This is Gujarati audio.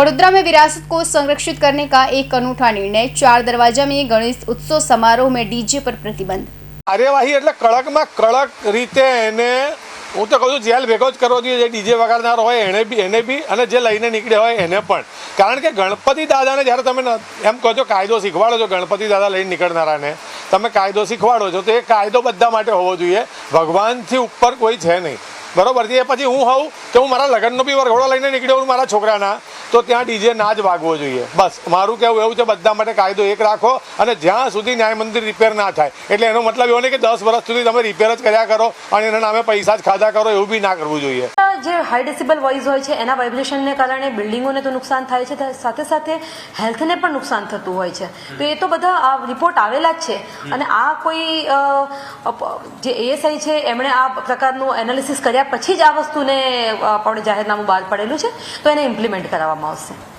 वडोदरा में विरासत को संरक्षित करने का एक अनूठा निर्णय। 4 दरवाजा में गणेश उत्सव समारोह में डीजे पर प्रतिबंध। કાર્યવાહી એટલે કડકમાં કડક રીતે એને હું તો કહું છું જેલ ભેગો જ કરવો જોઈએ. જે ડીજે વગાડનાર હોય એને બી અને જે લઈને નીકળ્યા હોય એને પણ. કારણ કે ગણપતિ દાદાને જ્યારે તમે એમ કહો છો કાયદો શીખવાડો છો, ગણપતિ દાદા લઈને નીકળનારાને તમે કાયદો શીખવાડો છો, તો એ કાયદો બધા માટે હોવો જોઈએ. ભગવાનથી ઉપર કોઈ છે નહીં, બરોબર છે. એ પછી હું હોઉં કે હું મારા લગ્નનો બી વરઘોડો લઈને નીકળ્યો હું મારા છોકરાના, તો ત્યાં ડીજે ના જ વાગવો જોઈએ. બસ મારું કહેવું એવું છે, બધા માટે કાયદો એક રાખો અને જ્યાં સુધી ન્યાય મંદિર રિપેર ના થાય, એટલે એનો મતલબ એવો નહીં કે 10 વર્ષ સુધી તમે રિપેર જ કર્યા કરો અને એના નામે પૈસા જ ખાધા કરો, એવું બી ના કરવું જોઈએ. જે હાઈ ડેસિબલ વોઇસ હોય છે એના વાઇબ્રેશનને કારણે બિલ્ડિંગોને તો નુકસાન થાય છે, સાથે સાથે હેલ્થને પણ નુકસાન થતું હોય છે. તો એ તો બધા આ રિપોર્ટ આવેલા જ છે અને આ કોઈ જે એએસઆઈ છે એમણે આ પ્રકારનું એનાલિસિસ કર્યા પછી જ આ વસ્તુને આપણે જાહેરનામું બહાર પડેલું છે, તો એને ઇમ્પ્લિમેન્ટ કરાવવામાં આવશે.